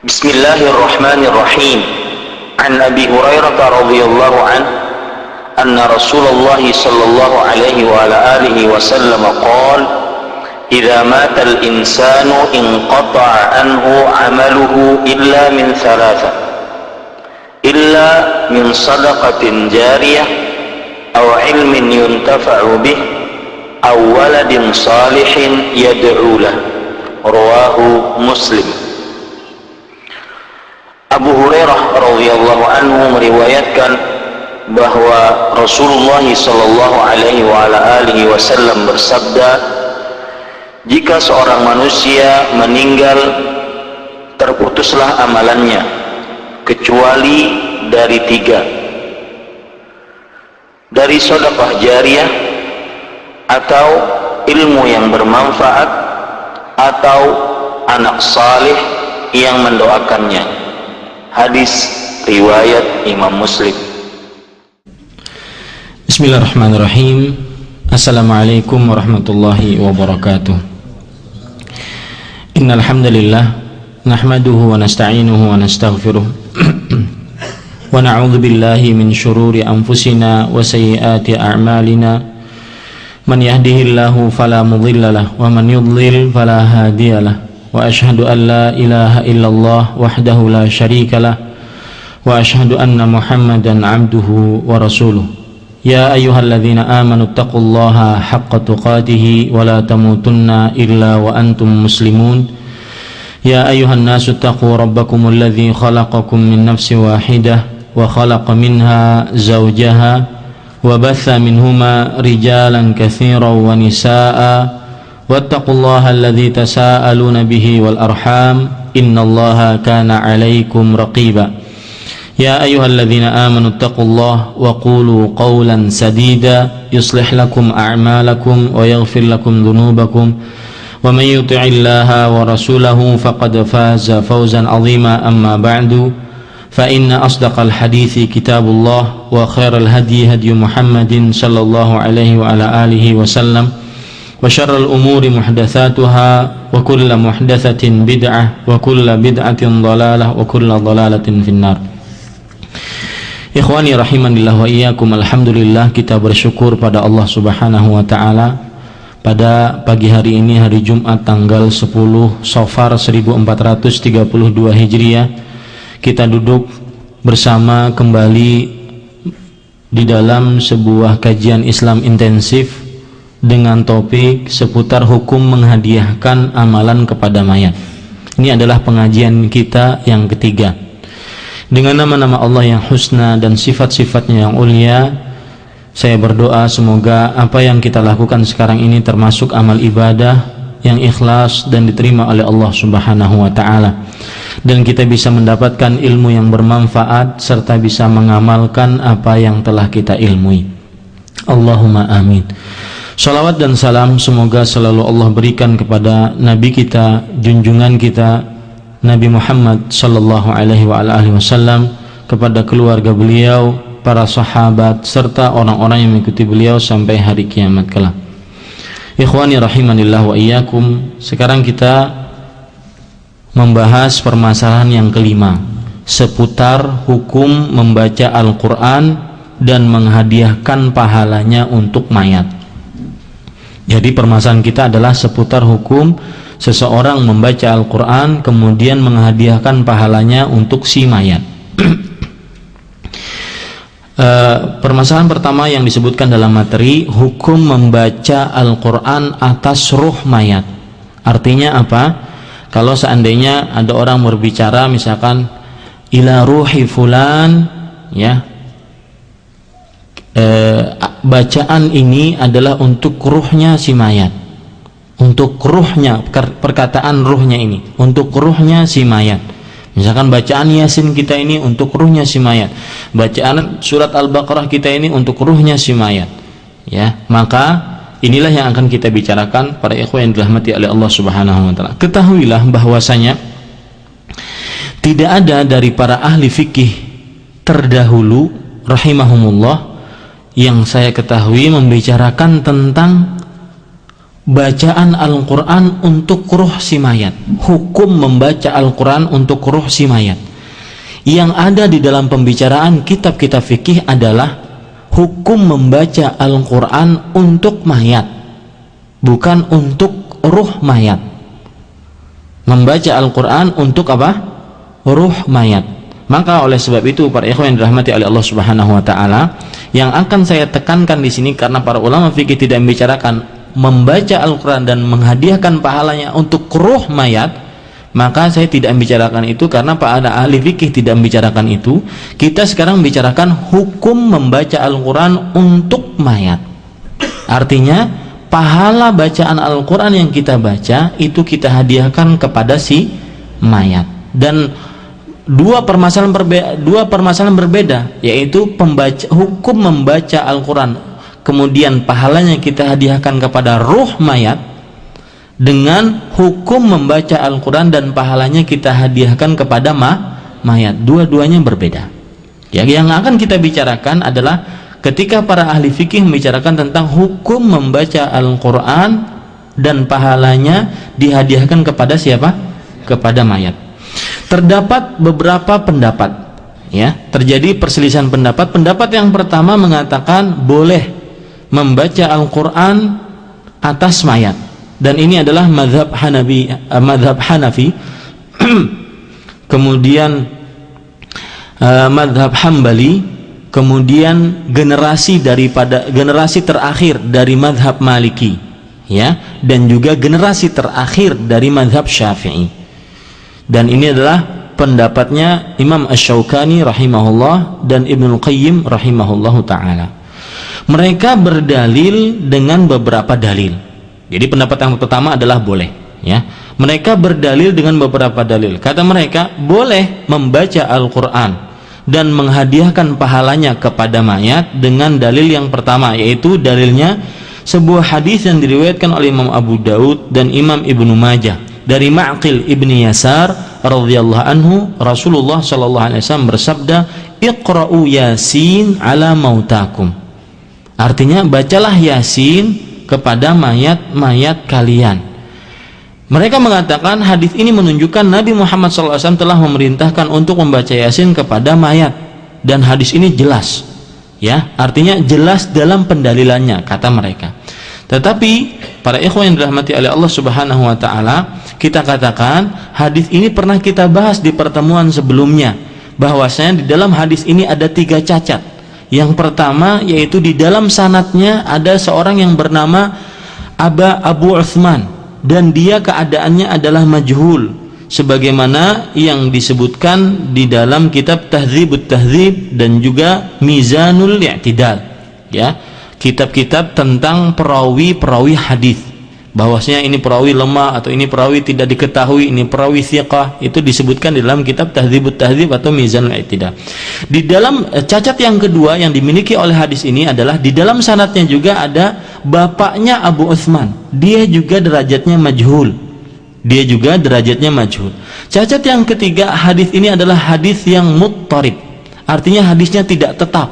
Bismillahirrahmanirrahim. An Abi Hurairah radhiyallahu anhu anna Rasulullah sallallahu alaihi wa ala alihi wasallam qala idza mata al-insanu inqata'a anhu 'amaluhu illa min thalatha illa min sadaqatin jariyah aw ilmin yuntafa'u bih aw waladin salihin yad'u lahu. Rawahu Muslim. Abu Hurairah radhiyallahu anhu meriwayatkan bahwa Rasulullah sallallahu alaihi wa ala alihi wasallam bersabda, jika seorang manusia meninggal, terputuslah amalannya kecuali dari tiga: dari sedekah jariyah, atau ilmu yang bermanfaat, atau anak salih yang mendoakannya. Hadis riwayat Imam Muslim. Bismillahirrahmanirrahim. Assalamualaikum warahmatullahi wabarakatuh. Innal hamdalillah nahmaduhu wa nasta'inuhu wa nastaghfiruh wa na'udzu billahi min shururi anfusina wa sayyiati a'malina. Man yahdihillahu fala mudilla lahu wa man yudlil fala hadiya lahu. Wa ashhadu an la ilaha illallah wahdahu la syarika lah wa ashhadu anna Muhammadan abduhu wa rasuluh. Ya ayyuhalladzina amanu taqullaha haqqa tuqatih wa la tamutunna illa wa antum muslimun. Ya ayyuhan nasu taqu rabbakumul ladzi khalaqakum min nafsin wahidah wa khalaqa minha zawjaha wa batha minhuma rijalan katsiran wa nisaa'a wattaqullaha alladzi tasaaluna bihi wal arham innallaha kana 'alaikum raqiba. Ya ayyuhalladzina amanu taqullaha wa qulu qawlan sadida yuslih lakum a'malakum wa yaghfir lakum dhunubakum wa man yuti'illaha wa rasulahu faqad faza fawzan 'azima. Amma ba'du, fa inna asdaqal hadithi kitabullah wa khairal hadi hadi Muhammadin sallallahu alaihi wa ala alihi wasallam wa syarrul umuri muhdatsatuha wa kullu muhdatsatin bid'ah wa kullu bid'atin dhalalah wa kullu dhalalatin finnar. Ikhwani rahimanillah wa iyyakum, alhamdulillah kita bersyukur pada Allah Subhanahu wa taala pada pagi hari ini, hari Jumat tanggal 10 Safar 1432 Hijriah, kita duduk bersama kembali di dalam sebuah kajian Islam intensif dengan topik seputar hukum menghadiahkan amalan kepada mayat. Ini adalah pengajian kita yang ketiga. Dengan nama-nama Allah yang husna dan sifat-sifatnya yang ulia, saya berdoa semoga apa yang kita lakukan sekarang ini termasuk amal ibadah yang ikhlas dan diterima oleh Allah Subhanahu wa ta'ala, dan kita bisa mendapatkan ilmu yang bermanfaat serta bisa mengamalkan apa yang telah kita ilmui. Allahumma amin. Salawat dan salam semoga selalu Allah berikan kepada Nabi kita, junjungan kita, Nabi Muhammad sallallahu alaihi wa alihi wasallam, kepada keluarga beliau, para sahabat, serta orang-orang yang mengikuti beliau sampai hari kiamat kelak. Ikhwani rahimanillah wa iyyakum, sekarang kita membahas permasalahan yang kelima seputar hukum membaca Al-Quran dan menghadiahkan pahalanya untuk mayat. Jadi permasalahan kita adalah seputar hukum seseorang membaca Al-Quran kemudian menghadiahkan pahalanya untuk si mayat. Permasalahan pertama yang disebutkan dalam materi, hukum membaca Al-Quran atas ruh mayat. Artinya apa? Kalau seandainya ada orang berbicara misalkan ila ruhi fulan, ya, bacaan ini adalah untuk ruhnya si mayat, untuk ruhnya, perkataan ruhnya ini untuk ruhnya si mayat. Misalkan bacaan Yasin kita ini untuk ruhnya si mayat, bacaan surat Al-Baqarah kita ini untuk ruhnya si mayat, ya, maka inilah yang akan kita bicarakan para ikhwan yang dirahmati oleh Allah Subhanahu wa taala. Ketahuilah bahwasanya tidak ada dari para ahli fikih terdahulu rahimahumullah yang saya ketahui membicarakan tentang bacaan Al-Quran untuk ruh si mayat. Hukum membaca Al-Quran untuk ruh si mayat. Yang ada di dalam pembicaraan kitab-kitab fikih adalah hukum membaca Al-Quran untuk mayat, bukan untuk ruh mayat. Membaca Al-Quran untuk apa? Ruh mayat. Maka oleh sebab itu para ikhwan yang dirahmati oleh Allah Subhanahu wa taala, yang akan saya tekankan di sini, karena para ulama fikih tidak membicarakan membaca Al-Quran dan menghadiahkan pahalanya untuk ruh mayat, maka saya tidak membicarakan itu, karena para ahli fikih tidak membicarakan itu. Kita sekarang membicarakan hukum membaca Al-Quran untuk mayat. Artinya pahala bacaan Al-Quran yang kita baca itu kita hadiahkan kepada si mayat. Dan dua permasalahan berbeda, yaitu hukum membaca Al-Quran kemudian pahalanya kita hadiahkan kepada ruh mayat, dengan hukum membaca Al-Quran dan pahalanya kita hadiahkan kepada mayat. Dua-duanya berbeda. Yang akan kita bicarakan adalah ketika para ahli fikih membicarakan tentang hukum membaca Al-Quran dan pahalanya dihadiahkan kepada siapa? Kepada mayat. Terdapat beberapa pendapat, ya, terjadi perselisihan pendapat. Pendapat yang pertama mengatakan boleh membaca Al-Quran atas mayat, dan ini adalah mazhab Hanafi kemudian mazhab Hambali, kemudian generasi terakhir dari mazhab Maliki, ya, dan juga generasi terakhir dari mazhab Syafi'i. Dan ini adalah pendapatnya Imam Asy-Syaukani rahimahullah dan Ibnul Qayyim rahimahullahu ta'ala. Mereka berdalil dengan beberapa dalil. Jadi pendapat yang pertama adalah boleh, ya. Mereka berdalil dengan beberapa dalil. Kata mereka boleh membaca Al-Quran dan menghadiahkan pahalanya kepada mayat dengan dalil yang pertama, yaitu dalilnya sebuah hadis yang diriwayatkan oleh Imam Abu Daud dan Imam Ibnu Majah dari Ma'qil ibni Yasar radhiyallahu anhu, Rasulullah sallallahu alaihi wasallam bersabda, "Iqra'u Yasin ala mautakum." Artinya bacalah Yasin kepada mayat-mayat kalian. Mereka mengatakan hadis ini menunjukkan Nabi Muhammad SAW telah memerintahkan untuk membaca Yasin kepada mayat, dan hadis ini jelas, ya, artinya jelas dalam pendalilannya, kata mereka. Tetapi para ikhwan yang dirahmati oleh Allah Subhanahu wa taala, kita katakan hadis ini pernah kita bahas di pertemuan sebelumnya, bahwasanya di dalam hadis ini ada 3 cacat. Yang pertama yaitu di dalam sanadnya ada seorang yang bernama Abu Uthman, dan dia keadaannya adalah majhul, sebagaimana yang disebutkan di dalam kitab Tahdzibut Tahdzib dan juga Mizanul I'tidal, ya, kitab-kitab tentang perawi-perawi hadis, bahwasanya ini perawi lemah atau ini perawi tidak diketahui, ini perawi thiqah, itu disebutkan di dalam kitab Tahdzibut Tahdzib atau Mizanul I'tidal. Di dalam cacat yang kedua yang dimiliki oleh hadis ini adalah di dalam sanadnya juga ada bapaknya Abu Uthman, dia juga derajatnya majhul. Cacat yang ketiga, hadis ini adalah hadis yang muttarib, artinya hadisnya tidak tetap,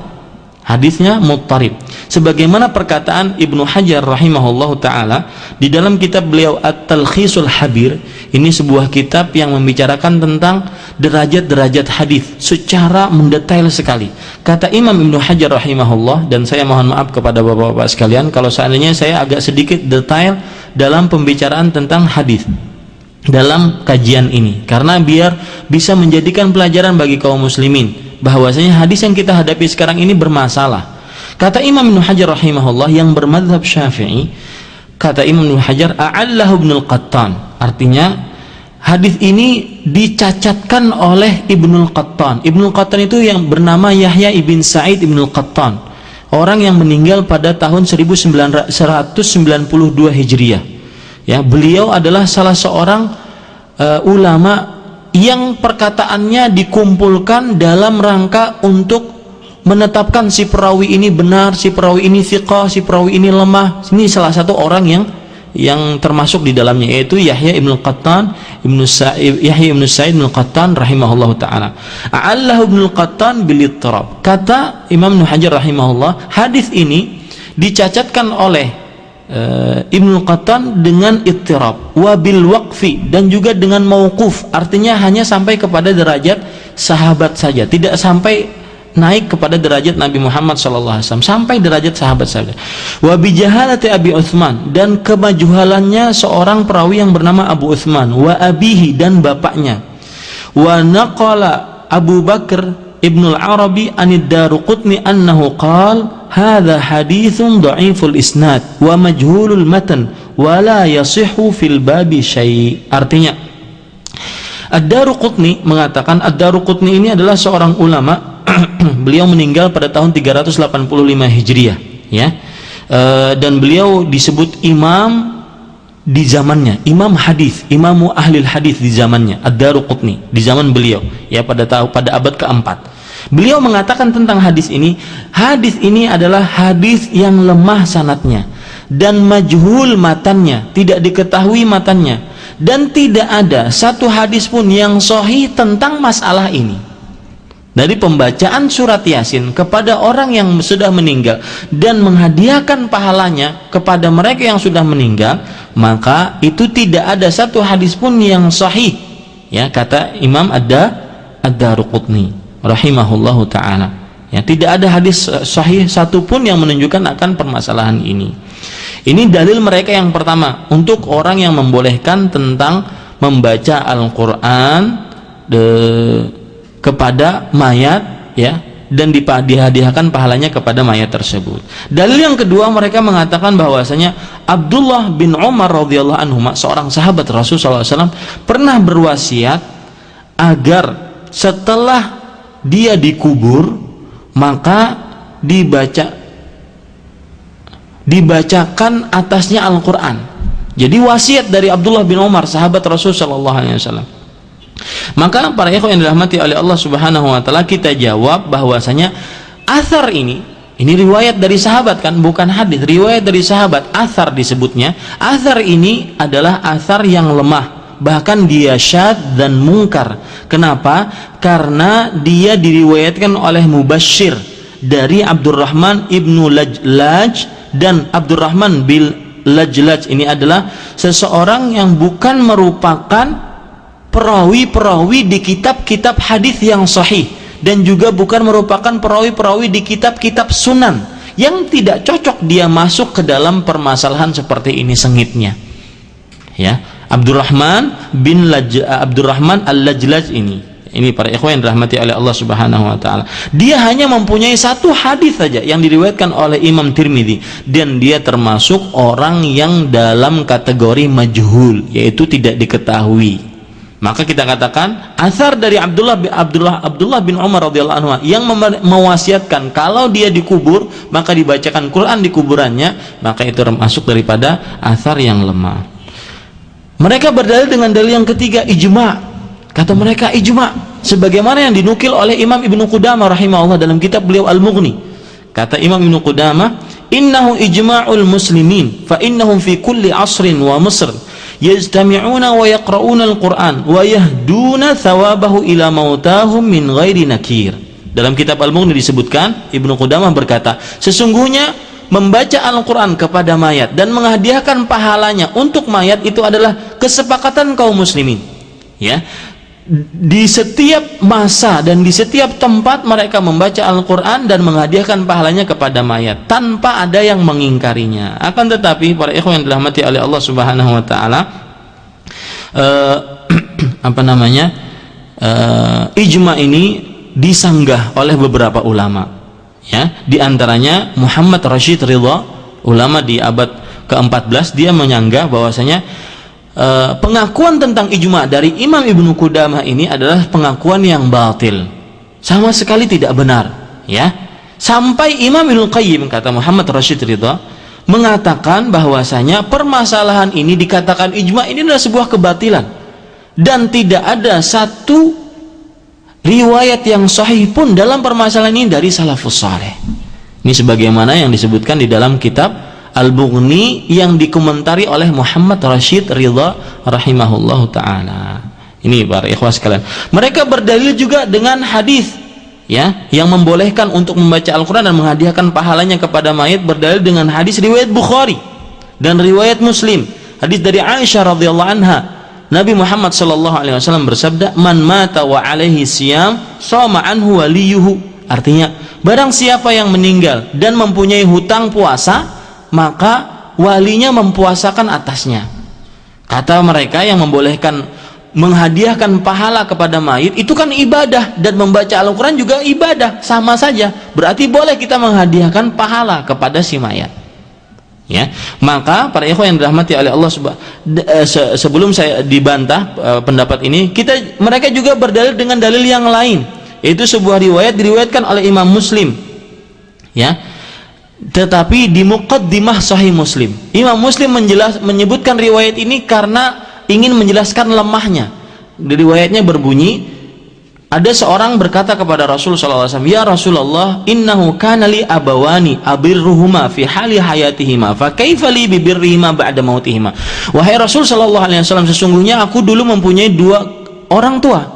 hadisnya muttarib, sebagaimana perkataan Ibnu Hajar rahimahullahu taala di dalam kitab beliau At-Talkhisul Habir. Ini sebuah kitab yang membicarakan tentang derajat-derajat hadis secara mendetail sekali. Kata Imam Ibnu Hajar rahimahullah, dan saya mohon maaf kepada bapak-bapak sekalian kalau seandainya saya agak sedikit detail dalam pembicaraan tentang hadis dalam kajian ini, karena biar bisa menjadikan pelajaran bagi kaum muslimin bahwasanya hadis yang kita hadapi sekarang ini bermasalah. Kata Imam Ibnu Hajar rahimahullah yang bermadzhab Syafi'i, kata Imam Ibnu Hajar, a'allahu Ibnul Qattan, artinya hadis ini dicacatkan oleh Ibnul Qattan. Ibnul Qattan itu yang bernama Yahya ibn Sa'id Ibnul Qattan, orang yang meninggal pada tahun 1992 Hijriah, ya. Beliau adalah salah seorang ulama yang perkataannya dikumpulkan dalam rangka untuk menetapkan si perawi ini benar, si perawi ini thiqah, si perawi ini lemah. Ini salah satu orang yang termasuk di dalamnya, yaitu Yahya ibn Qattan Yahya ibn Sa'id ibn Qattan rahimahullahu taala. A'allahu ibn Qattan bil ittirab. Kata Imam Ibnu Hajar rahimahullah, hadis ini dicacatkan oleh Ibnu Qattan dengan ittirab, wabil waqfi, dan juga dengan mauquf, artinya hanya sampai kepada derajat sahabat saja, tidak sampai naik kepada derajat Nabi Muhammad SAW, sampai derajat sahabat saja. Wa bi jahalati Abi Utsman, dan kemajuhalannya seorang perawi yang bernama Abu Utsman, wa abihi, dan bapaknya. Wa naqala Abu Bakr Ibnu al-Arabi anid Daruqutni annahu qala hadza haditsun dha'iful isnad wa majhulul matan wa la yasihhu fil babi syai'. Artinya Ad-Daruqutni mengatakan, Ad-Daruqutni ini adalah seorang ulama beliau meninggal pada tahun 385 Hijriah, ya. Dan beliau disebut imam di zamannya, imam hadis, imamu ahli hadis di zamannya, Ad-Daruqutni, di zaman beliau, ya, pada abad keempat. Beliau mengatakan tentang hadis ini adalah hadis yang lemah sanadnya dan majhul matannya, tidak diketahui matannya, dan tidak ada satu hadis pun yang sahih tentang masalah ini. Dari pembacaan surat Yasin kepada orang yang sudah meninggal dan menghadiahkan pahalanya kepada mereka yang sudah meninggal, maka itu tidak ada satu hadis pun yang sahih, ya, kata Imam Ad-Daruqutni rahimahullahu ta'ala, ya. Tidak ada hadis sahih satupun yang menunjukkan akan permasalahan ini. Ini dalil mereka yang pertama untuk orang yang membolehkan tentang membaca Al-Quran kepada mayat, ya, dan dihadiahkan pahalanya kepada mayat tersebut. Dalil yang kedua, mereka mengatakan bahwasanya Abdullah bin Umar radhiyallahu anhu, seorang sahabat Rasulullah SAW, pernah berwasiat agar setelah dia dikubur maka dibacakan atasnya Al-Quran. Jadi wasiat dari Abdullah bin Umar, sahabat Rasulullah SAW. Maka para ikhwan yang dirahmati oleh Allah Subhanahu wa taala, kita jawab bahwasanya athar ini riwayat dari sahabat, kan, bukan hadis, riwayat dari sahabat, athar disebutnya. Athar ini adalah athar yang lemah, bahkan dia syadz dan mungkar. Kenapa? Karena dia diriwayatkan oleh Mubashir dari Abdurrahman ibnu Lajlaj, dan Abdurrahman bil Lajlaj ini adalah seseorang yang bukan merupakan perawi-perawi di kitab-kitab hadis yang sahih, dan juga bukan merupakan perawi-perawi di kitab-kitab sunan, yang tidak cocok dia masuk ke dalam permasalahan seperti ini, sengitnya, ya. Abdurrahman Al-Lajlaj ini para ikhwan yang dirahmati oleh Allah Subhanahu wa taala, dia hanya mempunyai satu hadis saja yang diriwayatkan oleh Imam Tirmidzi, dan dia termasuk orang yang dalam kategori majhul, yaitu tidak diketahui. Maka kita katakan asar dari Abdullah bin Umar radhiyallahu anhu yang mewasiatkan kalau dia dikubur maka dibacakan Quran di kuburannya, maka itu termasuk daripada asar yang lemah. Mereka berdalil dengan dalil yang ketiga, ijma'. Kata mereka ijma', sebagaimana yang dinukil oleh Imam Ibnu Qudamah rahimahullah dalam kitab beliau Al-Mughni. Kata Imam Ibnu Qudamah, innahu ijma'ul muslimin fa innahum fi kulli asrin wa misr yajtami'una wa yaqra'una al-Qur'an wa yahduna thawabahu ila mautahum min ghairi nakir. Dalam kitab Al-Mughni disebutkan, Ibnu Qudamah berkata, sesungguhnya membaca Al-Quran kepada mayat dan menghadiahkan pahalanya untuk mayat itu adalah kesepakatan kaum muslimin, ya. Di setiap masa dan di setiap tempat mereka membaca Al-Quran dan menghadiahkan pahalanya kepada mayat tanpa ada yang mengingkarinya. Akan tetapi para ikhwan yang dirahmati oleh Allah Subhanahu wa taala, ijma ini disanggah oleh beberapa ulama, ya. Di antaranya Muhammad Rashid Ridha, ulama di abad ke-14, dia menyanggah bahwasanya pengakuan tentang ijma dari Imam Ibnu Qudamah ini adalah pengakuan yang batil, sama sekali tidak benar, ya. Sampai Imam Ibnu Qayyim, kata Muhammad Rashid Ridha, mengatakan bahwasanya permasalahan ini dikatakan ijma ini adalah sebuah kebatilan, dan tidak ada satu riwayat yang sahih pun dalam permasalahan ini dari salafus saleh. Ini sebagaimana yang disebutkan di dalam kitab Al-Mughni yang dikomentari oleh Muhammad Rashid Ridha rahimahullahu taala. Ini para ikhwah sekalian, mereka berdalil juga dengan hadis, ya, yang membolehkan untuk membaca Al-Quran dan menghadiahkan pahalanya kepada mayit, berdalil dengan hadis riwayat Bukhari Dan riwayat Muslim, hadis dari Aisyah radhiyallahu anha, Nabi Muhammad sallallahu alaihi wasallam bersabda, "Man mata wa alaihi siyam, shoma anhu waliyuhu." Artinya, barang siapa yang meninggal dan mempunyai hutang puasa, maka walinya mempuasakan atasnya. Kata mereka yang membolehkan menghadiahkan pahala kepada mayit itu kan ibadah, dan membaca Al-Quran juga ibadah, sama saja. Berarti boleh kita menghadiahkan pahala kepada si mayat. Ya, maka para ikhwan yang dirahmati oleh Allah sebelum saya dibantah pendapat ini, mereka juga berdalil dengan dalil yang lain, yaitu sebuah riwayat diriwayatkan oleh Imam Muslim. Ya, tetapi di muqaddimah Sahih Muslim, Imam Muslim menyebutkan riwayat ini karena ingin menjelaskan lemahnya. Di riwayatnya berbunyi, ada seorang berkata kepada Rasul sallallahu alaihi wasallam, "Ya Rasulullah, innahu kana li abawani abirruhuma fi hali hayatihima, fa kaifa li bibirrihima ba'da mautihima." Wahai Rasul sallallahu alaihi wasallam, sesungguhnya aku dulu mempunyai dua orang tua.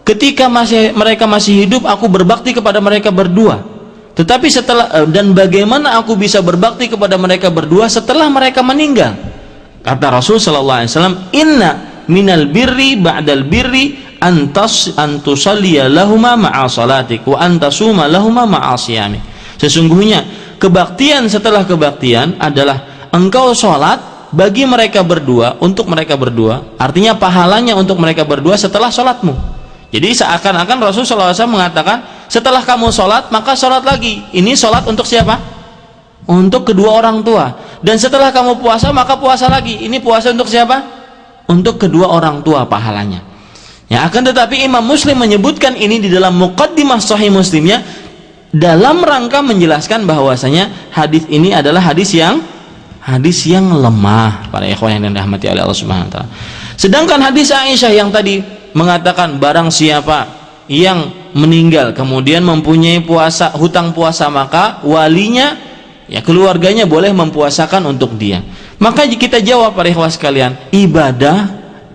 Ketika mereka masih hidup, aku berbakti kepada mereka berdua. Tetapi dan bagaimana aku bisa berbakti kepada mereka berdua setelah mereka meninggal? Kata Rasul sallallahu alaihi wasallam, "Inna minal birri ba'dal birri antusalliya lahuma ma'a salatik wa antasuma lahuma ma'a siyamik." Sesungguhnya kebaktian setelah kebaktian adalah engkau sholat bagi mereka berdua, untuk mereka berdua, artinya pahalanya untuk mereka berdua setelah sholatmu. Jadi seakan-akan Rasul sallallahu alaihi wasallam mengatakan, setelah kamu sholat maka sholat lagi. Ini sholat untuk siapa? Untuk kedua orang tua. Dan setelah kamu puasa maka puasa lagi. Ini puasa untuk siapa? Untuk kedua orang tua pahalanya. Ya, akan tetapi Imam Muslim menyebutkan ini di dalam muqaddimah Sahih Muslimnya dalam rangka menjelaskan bahwasanya hadis ini adalah hadis yang lemah, para ikhwan yang dirahmati oleh Allah Subhanahu wa taala. Sedangkan hadis Aisyah yang tadi mengatakan barang siapa yang meninggal kemudian mempunyai hutang puasa, maka walinya, ya keluarganya boleh mempuasakan untuk dia. Maka kita jawab para ikhwah sekalian, ibadah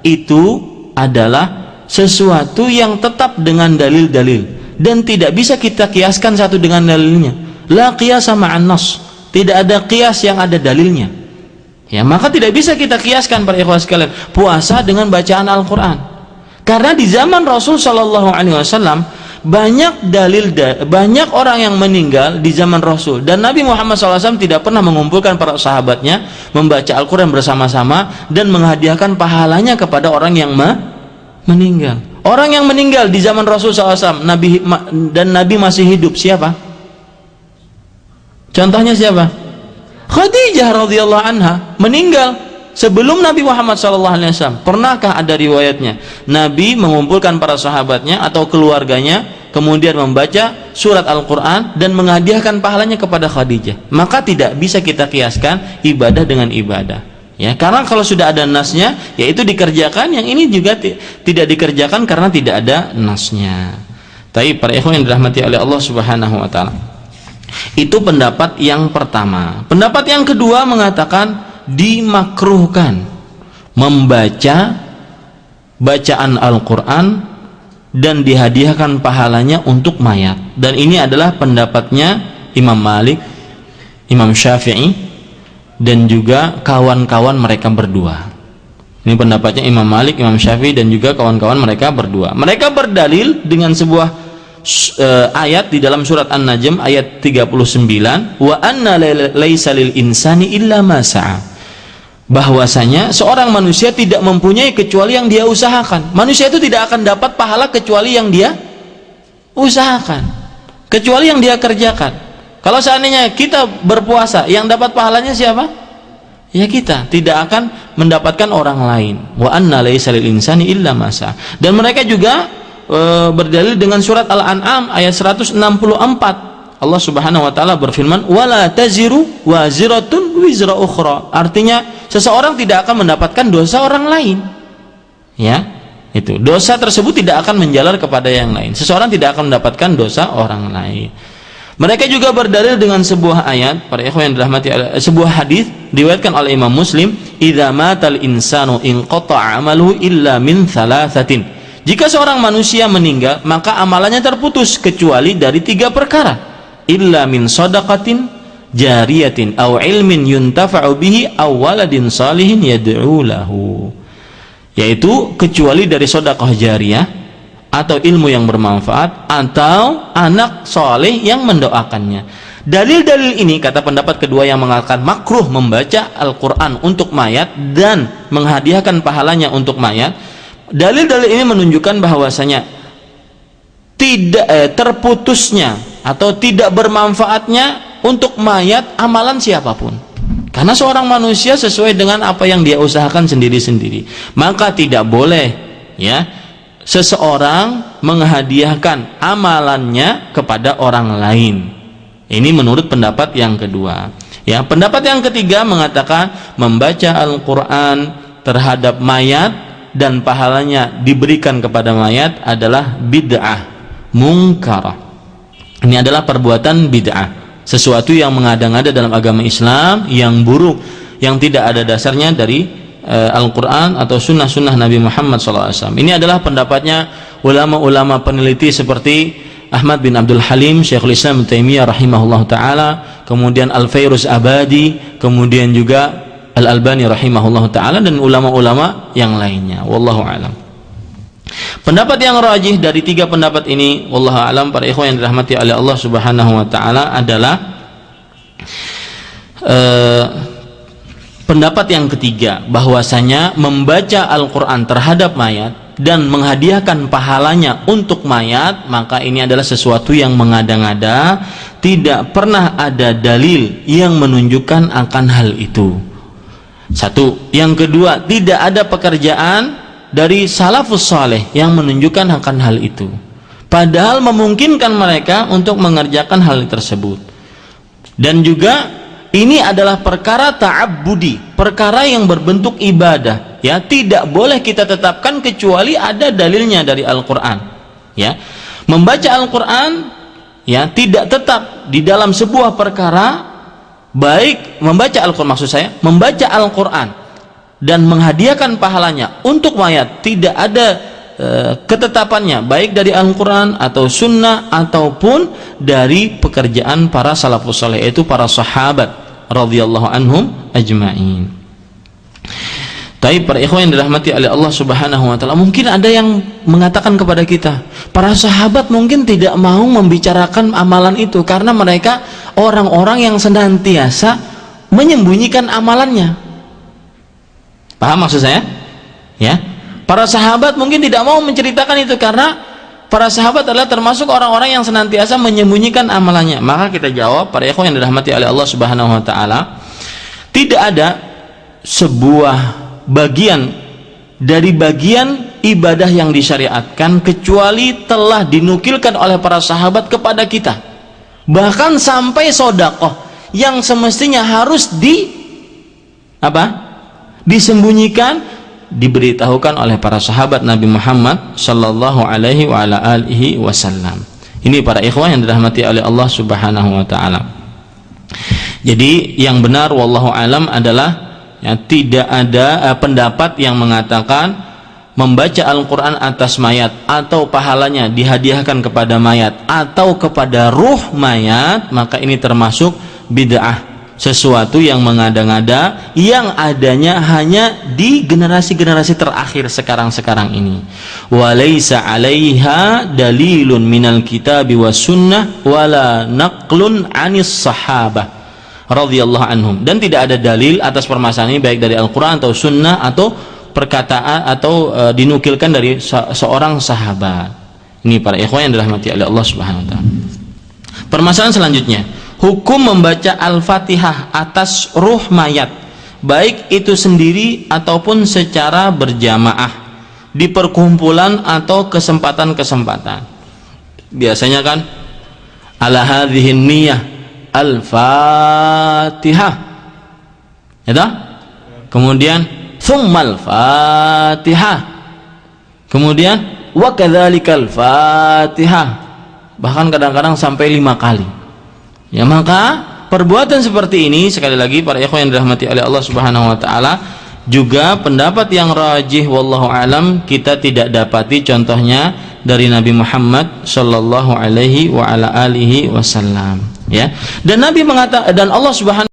itu adalah sesuatu yang tetap dengan dalil-dalil dan tidak bisa kita kiaskan satu dengan dalilnya. La qiyasa ma'an nas, tidak ada qiyas yang ada dalilnya. Ya, maka tidak bisa kita kiaskan para ikhwah sekalian puasa dengan bacaan Al-Quran. Karena di zaman Rasul sallallahu alaihi wasallam banyak orang yang meninggal di zaman Rasul, dan Nabi Muhammad SAW tidak pernah mengumpulkan para sahabatnya membaca Al-Quran bersama-sama dan menghadiahkan pahalanya kepada orang yang meninggal. Orang yang meninggal di zaman Rasul SAW dan Nabi masih hidup, siapa? Contohnya siapa? Khadijah radhiyallahu anha meninggal sebelum Nabi Muhammad SAW. Pernahkah ada riwayatnya Nabi mengumpulkan para sahabatnya atau keluarganya kemudian membaca surat Al-Quran dan menghadiahkan pahalanya kepada Khadijah? Maka tidak bisa kita kiaskan ibadah dengan ibadah, ya, karena kalau sudah ada nasnya yaitu dikerjakan, yang ini juga tidak dikerjakan karena tidak ada nasnya. Tapi para ikhwan yang dirahmati oleh Allah Subhanahu wa taala, itu pendapat yang pertama. Pendapat yang kedua mengatakan dimakruhkan membaca bacaan Al-Quran dan dihadiahkan pahalanya untuk mayat. Dan ini adalah pendapatnya Imam Malik, Imam Syafi'i, dan juga kawan-kawan mereka berdua. Ini pendapatnya Imam Malik, Imam Syafi'i, dan juga kawan-kawan mereka berdua. Mereka berdalil dengan sebuah ayat di dalam surat An-Najm ayat 39, wa anna laisa lil insani illa ma sa'a, bahwasanya seorang manusia tidak mempunyai kecuali yang dia usahakan. Manusia itu tidak akan dapat pahala kecuali yang dia usahakan, kecuali yang dia kerjakan. Kalau seandainya kita berpuasa, yang dapat pahalanya siapa? Ya kita, tidak akan mendapatkan orang lain. Wa anna laisa lil insani illa ma sa'a. Dan mereka juga berdalil dengan surat Al-An'am ayat 164. Allah Subhanahu wa taala berfirman, wala taziru waziratun wizra ukhra. Artinya seseorang tidak akan mendapatkan dosa orang lain. Ya, itu dosa tersebut tidak akan menjalar kepada yang lain. Seseorang tidak akan mendapatkan dosa orang lain. Mereka juga berdalil dengan sebuah ayat, para ikhwan yang dirahmati, sebuah hadis diriwayatkan oleh Imam Muslim, idza matal insanu inqata'a amaluhu illa min thalathatin. Jika seorang manusia meninggal, maka amalannya terputus kecuali dari 3 perkara. Illa min shadaqatin jariyatin aw ilmin yuntafa'u bihi aw waladin salihin yad'u lahu, yaitu kecuali dari sedekah jariyah atau ilmu yang bermanfaat atau anak soleh yang mendoakannya. Dalil-dalil ini, kata pendapat kedua yang mengatakan makruh membaca Al-Quran untuk mayat dan menghadiahkan pahalanya untuk mayat, dalil-dalil ini menunjukkan bahwasanya tidak terputusnya atau tidak bermanfaatnya untuk mayat amalan siapapun, karena seorang manusia sesuai dengan apa yang dia usahakan sendiri-sendiri. Maka tidak boleh ya seseorang menghadiahkan amalannya kepada orang lain. Ini menurut pendapat yang kedua. Ya, pendapat yang ketiga mengatakan membaca Al-Quran terhadap mayat dan pahalanya diberikan kepada mayat adalah bid'ah mungkarah. Ini adalah perbuatan bid'ah, sesuatu yang mengada-ngada dalam agama Islam, yang buruk, yang tidak ada dasarnya dari Al-Quran atau sunnah-sunnah Nabi Muhammad SAW. Ini adalah pendapatnya ulama-ulama peneliti seperti Ahmad bin Abdul Halim, Syekhul Islam Taimiyah rahimahullah ta'ala, kemudian Al-Fairuz Abadi, kemudian juga Al-Albani rahimahullah ta'ala, dan ulama-ulama yang lainnya. Wallahu a'lam. Pendapat yang rajih dari tiga pendapat ini, wallahu a'lam, para ikhwan yang dirahmati oleh Allah Subhanahu wa taala, adalah pendapat yang ketiga, bahwasanya membaca Al-Quran terhadap mayat dan menghadiahkan pahalanya untuk mayat, maka ini adalah sesuatu yang mengada-ngada, tidak pernah ada dalil yang menunjukkan akan hal itu. Satu. Yang kedua, tidak ada pekerjaan dari salafus saleh yang menunjukkan akan hal itu, padahal memungkinkan mereka untuk mengerjakan hal tersebut. Dan juga ini adalah perkara ta'abbudi, perkara yang berbentuk ibadah, ya, tidak boleh kita tetapkan kecuali ada dalilnya dari Al-Quran. Ya, membaca Al-Quran ya tidak tetap di dalam sebuah perkara, baik membaca Al-Quran, maksud saya membaca Al-Quran dan menghadiahkan pahalanya untuk mayat, tidak ada ketetapannya baik dari Al-Quran atau sunnah ataupun dari pekerjaan para salafus saleh, yaitu para sahabat radhiyallahu anhum ajma'in. Tapi para ikhwan yang dirahmati oleh Allah Subhanahu wa taala, mungkin ada yang mengatakan kepada kita, para sahabat mungkin tidak mau membicarakan amalan itu karena mereka orang-orang yang senantiasa menyembunyikan amalannya. Paham maksud saya? Ya, para sahabat mungkin tidak mau menceritakan itu karena para sahabat adalah termasuk orang-orang yang senantiasa menyembunyikan amalannya. Maka kita jawab, para ikhwan yang dirahmati oleh Allah Subhanahu wa taala, tidak ada sebuah bagian dari bagian ibadah yang disyariatkan kecuali telah dinukilkan oleh para sahabat kepada kita. Bahkan sampai sedekah yang semestinya harus disembunyikan, diberitahukan oleh para sahabat Nabi Muhammad sallallahu alaihi wa ala alihi wasallam. Ini para ikhwan yang dirahmati oleh Allah Subhanahu wa taala. Jadi yang benar wallahu alam adalah ya, tidak ada pendapat yang mengatakan membaca Al-Quran atas mayat atau pahalanya dihadiahkan kepada mayat atau kepada ruh mayat, maka ini termasuk bid'ah, sesuatu yang mengada-ngada, yang adanya hanya di generasi-generasi terakhir sekarang ini. Walaysa 'alaiha dalilun minal kitabi was sunnah wala naqlun 'anis sahabah radhiyallahu anhum, dan tidak ada dalil atas permasalahan ini baik dari Al-Quran atau sunnah atau perkataan atau dinukilkan dari seorang sahabat. Ini para ikhwan yang dirahmati oleh Allah Subhanahu wa taala. Permasalahan selanjutnya, hukum membaca Al-Fatihah atas ruh mayat, baik itu sendiri ataupun secara berjamaah di perkumpulan atau kesempatan-kesempatan. Biasanya kan ala hadhihin niyyah Al-Fatihah, ya, kemudian tsummal Fatihah, kemudian wa kadzalikal Fatihah, bahkan kadang-kadang sampai 5 kali. Ya, maka perbuatan seperti ini, sekali lagi para ikhwan yang dirahmati oleh Allah Subhanahu wa taala, juga pendapat yang rajih wallahu alam, kita tidak dapati contohnya dari Nabi Muhammad sallallahu alaihi wa ala alihi wasallam. ya. Dan Nabi mengatakan, dan Allah Subhanahu